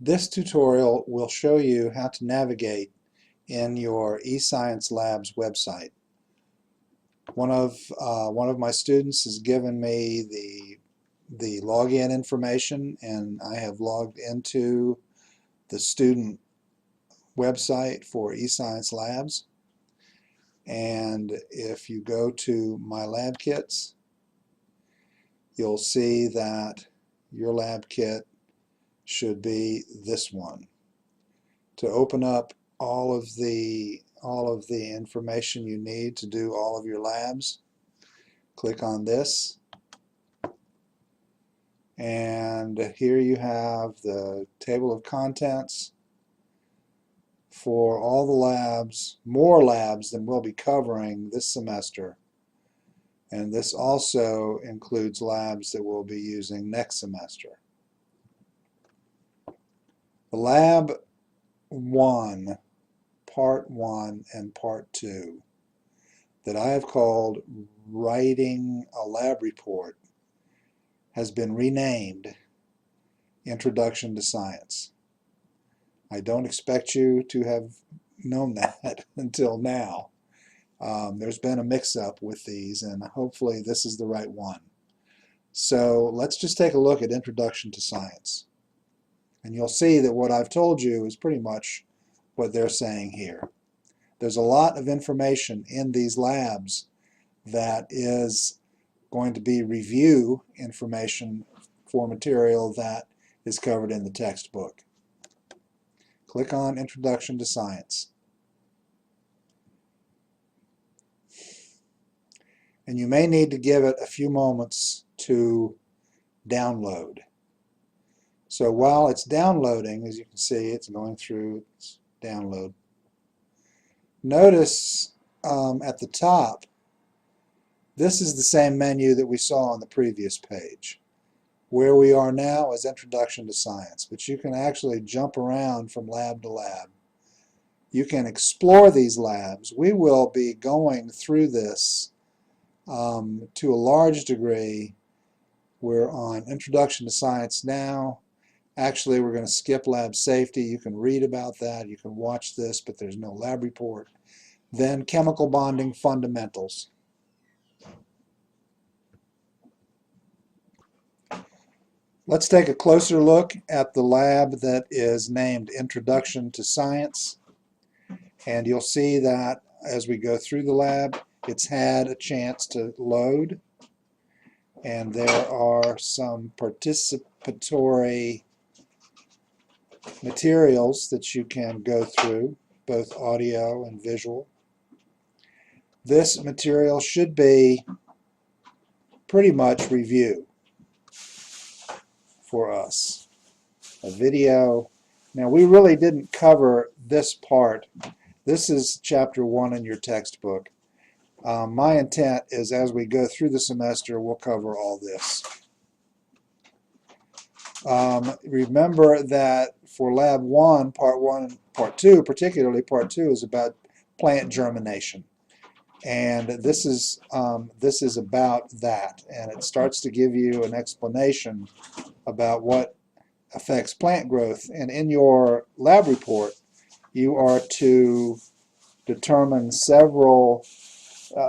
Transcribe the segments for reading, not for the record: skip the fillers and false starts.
This tutorial will show you how to navigate in your eScience Labs website. One of my students has given me the login information, and I have logged into the student website for eScience Labs. And if you go to My Lab Kits, you'll see that your lab kit should be this one. To open up all of the information you need to do all of your labs, click on this, and here you have the table of contents for all the labs, more labs than we'll be covering this semester, and this also includes labs that we'll be using next semester. The Lab 1, Part 1 and Part 2 that I have called Writing a Lab Report has been renamed Introduction to Science. I don't expect you to have known that until now. There's been a mix-up with these, and hopefully this is the right one. So let's just take a look at Introduction to Science. And you'll see that what I've told you is pretty much what they're saying here. There's a lot of information in these labs that is going to be review information for material that is covered in the textbook. Click on Introduction to Science. And you may need to give it a few moments to download. So while it's downloading, as you can see, it's going through its download. Notice at the top, this is the same menu that we saw on the previous page. Where we are now is Introduction to Science, but you can actually jump around from lab to lab. You can explore these labs. We will be going through this to a large degree. We're on Introduction to Science now. Actually, we're going to skip lab safety. You can read about that. You can watch this, but there's no lab report. Then chemical bonding fundamentals. Let's take a closer look at the lab that is named Introduction to Science. And you'll see that as we go through the lab, it's had a chance to load. And there are some participatory materials that you can go through, both audio and visual. This material should be pretty much review for us. A video. Now, we really didn't cover this part. This is chapter 1 in your textbook. My intent is as we go through the semester, we'll cover all this. Remember that for Lab 1, Part 1 and Part 2, particularly Part 2, is about plant germination. And this is about that. And it starts to give you an explanation about what affects plant growth. And in your lab report, you are to determine several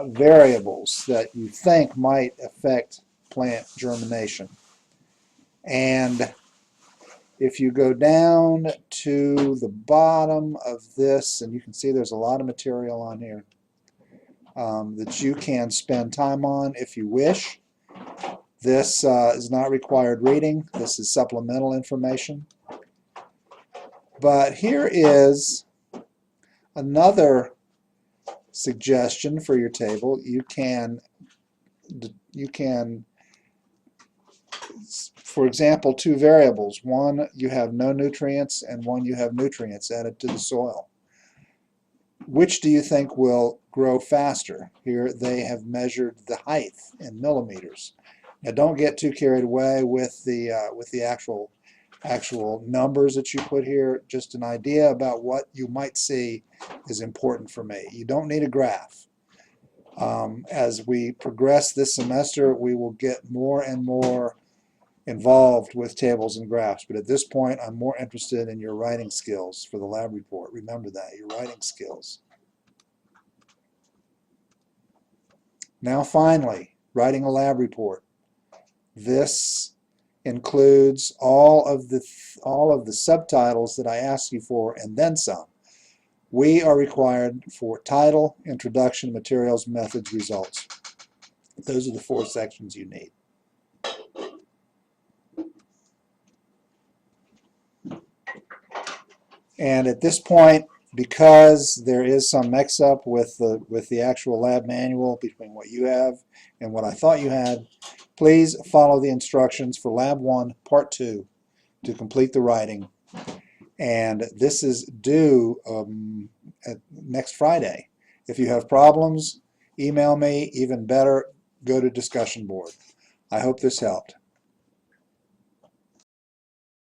variables that you think might affect plant germination. And if you go down to the bottom of this, and you can see there's a lot of material on here that you can spend time on if you wish. This is not required reading. This is supplemental information. But here is another suggestion for your table. You can, for example, two variables. One, you have no nutrients, and one, you have nutrients added to the soil. Which do you think will grow faster? Here they have measured the height in millimeters. Now, don't get too carried away with the actual numbers that you put here. Just an idea about what you might see is important for me. You don't need a graph. As we progress this semester, we will get more and more involved with tables and graphs, but at this point I'm more interested in your writing skills for the lab report. Remember that, your writing skills. Now finally, writing a lab report. This includes all of the subtitles that I asked you for and then some. We are required for title, introduction, materials, methods, results. Those are the 4 sections you need. And at this point, because there is some mix-up with the actual lab manual between what you have and what I thought you had, please follow the instructions for Lab 1, Part 2 to complete the writing. And this is due next Friday. If you have problems, email me. Even better, go to discussion board. I hope this helped.